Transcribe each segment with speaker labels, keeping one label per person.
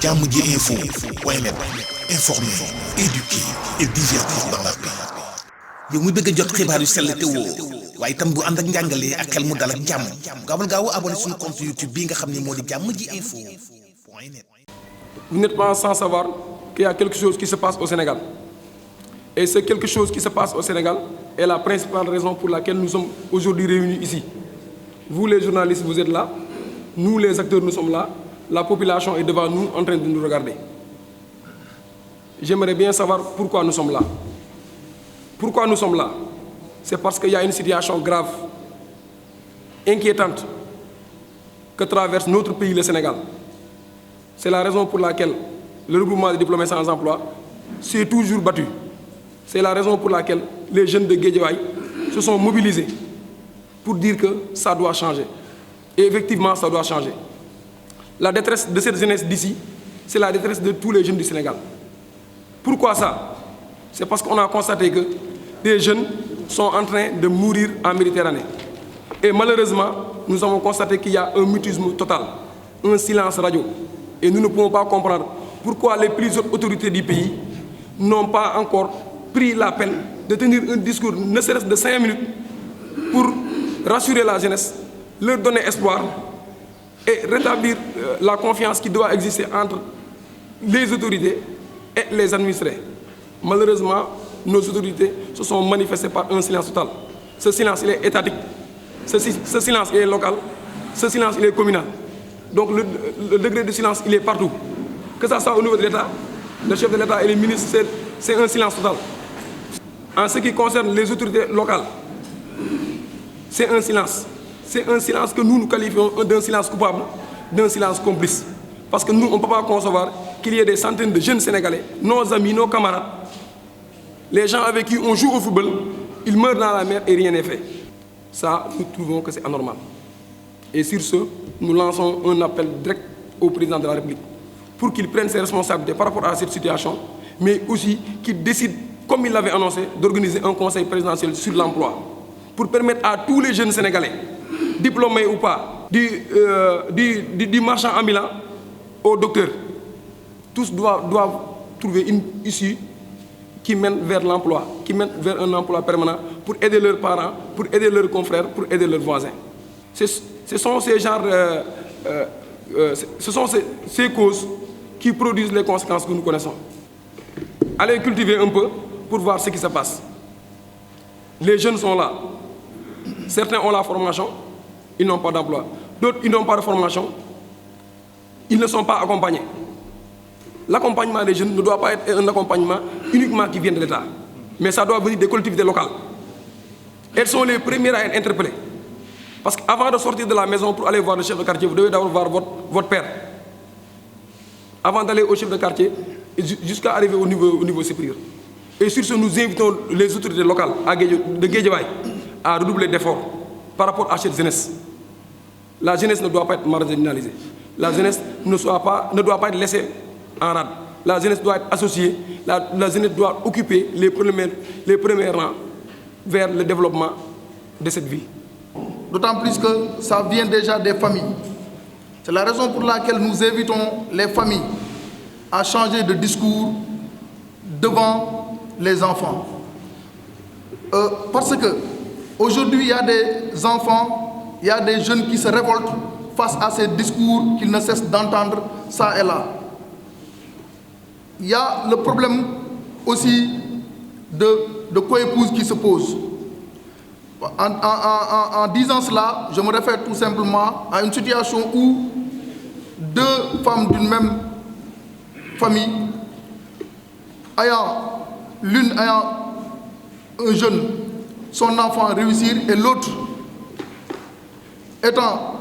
Speaker 1: Jammji-info.net, informer, éduquer et divertir dans la paix. yow mu bëgg a jot xibaar yu sell te woo waaye itam bu ànd ak njàngalee ak xel mu dal ak jàmm gaawal gaaw abonné suñu compte YouTube bi nga xam ne moo di Jammji-info.net.
Speaker 2: Vous n'êtes pas sans savoir qu'il y a quelque chose qui se passe au Sénégal. Et ce quelque chose qui se passe au Sénégal est la principale raison pour laquelle nous sommes aujourd'hui réunis ici. Vous les journalistes, vous êtes là. Nous les acteurs, nous sommes là. La population est devant nous en train de nous regarder. J'aimerais bien savoir pourquoi nous sommes là. Pourquoi nous sommes là? C'est parce qu'il y a une situation grave, inquiétante, que traverse notre pays, le Sénégal. C'est la raison pour laquelle le regroupement des diplômés sans emploi s'est toujours battu. C'est la raison pour laquelle les jeunes de Guédiawaye se sont mobilisés pour dire que ça doit changer. Et effectivement, ça doit changer. La détresse de cette jeunesse d'ici, c'est la détresse de tous les jeunes du Sénégal. Pourquoi ça? C'est parce qu'on a constaté que des jeunes sont en train de mourir en Méditerranée. Et malheureusement, nous avons constaté qu'il y a un mutisme total, un silence radio. Et nous ne pouvons pas comprendre pourquoi les plus hautes autorités du pays n'ont pas encore pris la peine de tenir un discours, ne serait-ce de 5 minutes, pour rassurer la jeunesse, leur donner espoir et rétablir la confiance qui doit exister entre les autorités et les administrés. Malheureusement, nos autorités se sont manifestées par un silence total. Ce silence, il est étatique. Ce silence, il est local. Ce silence, il est communal. Donc le degré de silence, il est partout. Que ça soit au niveau de l'État, le chef de l'État et les ministres, c'est un silence total. En ce qui concerne les autorités locales, c'est un silence. C'est un silence que nous qualifions d'un silence coupable, d'un silence complice. Parce que nous, on ne peut pas concevoir qu'il y ait des centaines de jeunes Sénégalais, nos amis, nos camarades, les gens avec qui on joue au football, ils meurent dans la mer et rien n'est fait. Ça, nous trouvons que c'est anormal. Et sur ce, nous lançons un appel direct au président de la République pour qu'il prenne ses responsabilités par rapport à cette situation, mais aussi qu'il décide, comme il l'avait annoncé, d'organiser un conseil présidentiel sur l'emploi pour permettre à tous les jeunes Sénégalais, diplômés ou pas, du marchand ambulant au docteur, tous doivent trouver une issue qui mène vers l'emploi, qui mène vers un emploi permanent pour aider leurs parents, pour aider leurs confrères, pour aider leurs voisins. Ce sont ces causes qui produisent les conséquences que nous connaissons. Allez cultiver un peu pour voir ce qui se passe. Les jeunes sont là. Certains ont la formation, ils n'ont pas d'emploi. D'autres, ils n'ont pas de formation, ils ne sont pas accompagnés. L'accompagnement des jeunes ne doit pas être un accompagnement uniquement qui vient de l'État, mais ça doit venir des collectivités locales. Elles sont les premières à être interpellées. Parce qu'avant de sortir de la maison pour aller voir le chef de quartier, vous devez d'abord voir votre père. Avant d'aller au chef de quartier, jusqu'à arriver au niveau supérieur. Et sur ce, nous invitons les autorités locales de Guédiawaye à redoubler d'efforts par rapport à cette jeunesse. La jeunesse ne doit pas être marginalisée. La jeunesse ne doit pas être laissée en rade. La jeunesse doit être associée. La jeunesse doit occuper les premiers rangs vers le développement de cette vie.
Speaker 3: D'autant plus que ça vient déjà des familles. C'est la raison pour laquelle nous invitons les familles à changer de discours devant les enfants. Parce que aujourd'hui, il y a des enfants, il y a des jeunes qui se révoltent face à ces discours qu'ils ne cessent d'entendre ça et là. Il y a le problème aussi de coépouse qui se pose. En disant cela, je me réfère tout simplement à une situation où deux femmes d'une même famille, l'une ayant un jeune, son enfant réussir, et l'autre étant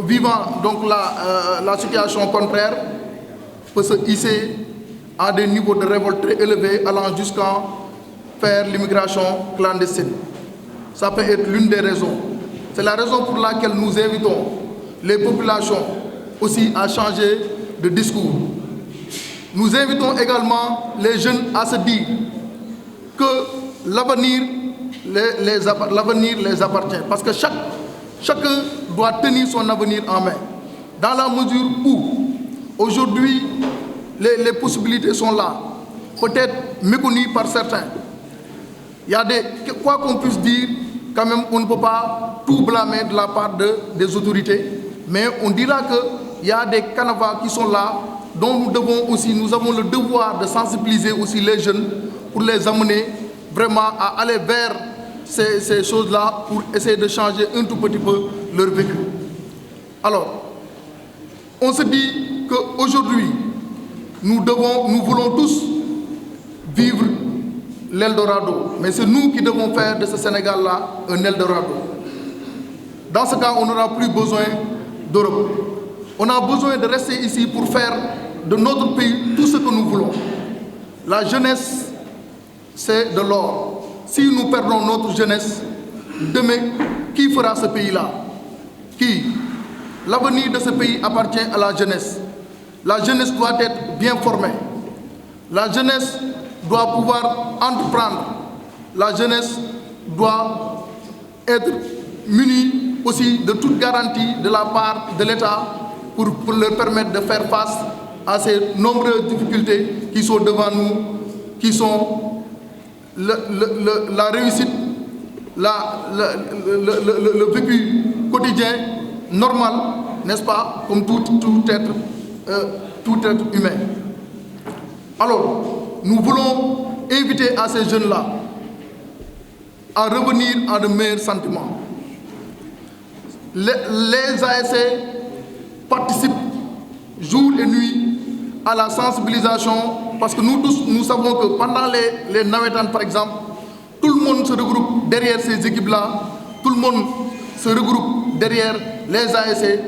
Speaker 3: vivant donc la situation contraire, peut se hisser à des niveaux de révolte très élevés, allant jusqu'à faire l'immigration clandestine. Ça peut être l'une des raisons. C'est la raison pour laquelle nous invitons les populations aussi à changer de discours. Nous invitons également les jeunes à se dire que l'avenir les appartient. Parce que chacun doit tenir son avenir en main. Dans la mesure où Aujourd'hui, les possibilités sont là, peut-être méconnues par certains. Il y a quoi qu'on puisse dire, quand même, on ne peut pas tout blâmer de la part des autorités, mais on dira qu'il y a des canevas qui sont là, dont nous avons le devoir de sensibiliser aussi les jeunes pour les amener vraiment à aller vers ces choses-là pour essayer de changer un tout petit peu leur vécu. Alors, on se dit qu'aujourd'hui, nous voulons tous vivre l'Eldorado, mais c'est nous qui devons faire de ce Sénégal-là un Eldorado. Dans ce cas, on n'aura plus besoin d'Europe. On a besoin de rester ici pour faire de notre pays tout ce que nous voulons. La jeunesse, c'est de l'or. Si nous perdons notre jeunesse, demain, qui fera ce pays-là? Qui? L'avenir de ce pays appartient à la jeunesse. La jeunesse doit être bien formée. La jeunesse doit pouvoir entreprendre. La jeunesse doit être munie aussi de toute garantie de la part de l'État pour leur permettre de faire face à ces nombreuses difficultés qui sont devant nous, qui sont la réussite, le vécu quotidien normal, n'est-ce pas, comme tout être humain. Alors, nous voulons inviter à ces jeunes-là à revenir à de meilleurs sentiments. Les ASC participent jour et nuit à la sensibilisation parce que nous tous, nous savons que pendant les Nawetan, par exemple, tout le monde se regroupe derrière ces équipes-là, tout le monde se regroupe derrière les ASC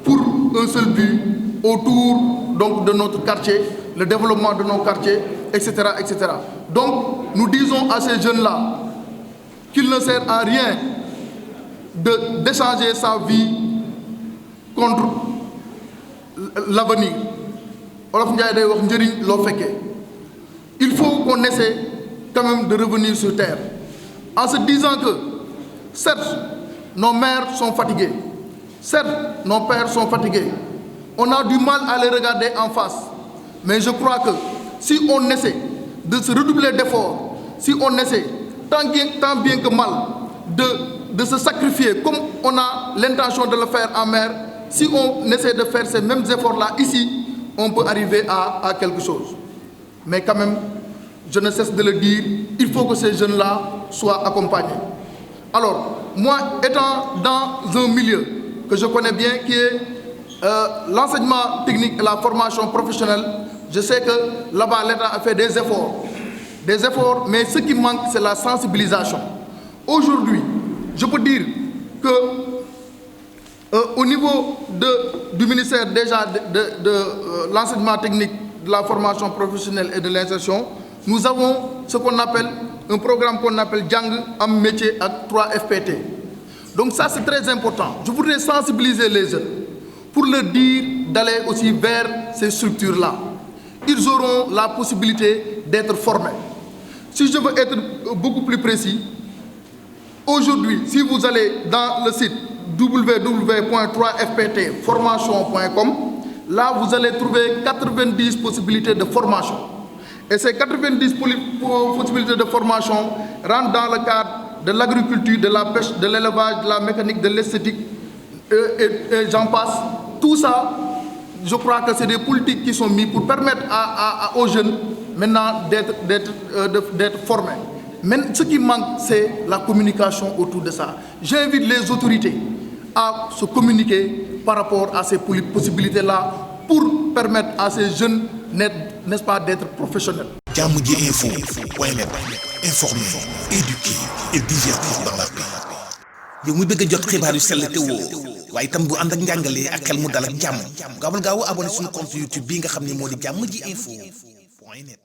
Speaker 3: pour un seul but, autour donc, de notre quartier, le développement de nos quartiers, etc., etc. Donc, nous disons à ces jeunes-là qu'il ne sert à rien d'échanger sa vie contre l'avenir. Il faut qu'on essaie quand même de revenir sur terre en se disant que certes, nos mères sont fatiguées, certes, nos pères sont fatigués, on a du mal à les regarder en face, mais je crois que si on essaie de se redoubler d'efforts, si on essaie tant bien que mal de se sacrifier comme on a l'intention de le faire en mer, si on essaie de faire ces mêmes efforts-là ici, on peut arriver à quelque chose. Mais quand même, je ne cesse de le dire, il faut que ces jeunes-là soient accompagnés. Alors, moi, étant dans un milieu que je connais bien, qui est l'enseignement technique et la formation professionnelle, je sais que là-bas, l'État a fait des efforts, mais ce qui manque, c'est la sensibilisation. Aujourd'hui, je peux dire que au niveau du ministère déjà de l'enseignement technique, de la formation professionnelle et de l'insertion, nous avons ce qu'on appelle un programme qu'on appelle Djang Am métier à 3 FPT. Donc ça c'est très important. Je voudrais sensibiliser les jeunes pour leur dire d'aller aussi vers ces structures-là. Ils auront la possibilité d'être formés. Si je veux être beaucoup plus précis, aujourd'hui, si vous allez dans le site www.3fptformation.com, là vous allez trouver 90 possibilités de formation. Et ces 90 possibilités de formation rentrent dans le cadre de l'agriculture, de la pêche, de l'élevage, de la mécanique, de l'esthétique, et j'en passe. Tout ça, je crois que c'est des politiques qui sont mises pour permettre aux jeunes maintenant d'être formés. Mais ce qui manque, c'est la communication autour de ça. J'invite les autorités à se communiquer par rapport à ces possibilités-là pour permettre à ces jeunes, n'est-ce pas, d'être professionnels.
Speaker 1: Jamoji Info.net, informer, éduquer et divertir dans la paix. yow muy bëgg a jot xibaar yu sell te woo waaye itam bu ànd ak njàngalee ak xel mu dal ak jàmm gaawal gaaw abonné suñu compte YouTube bii nga xam ne moo di Jamoji Info.net.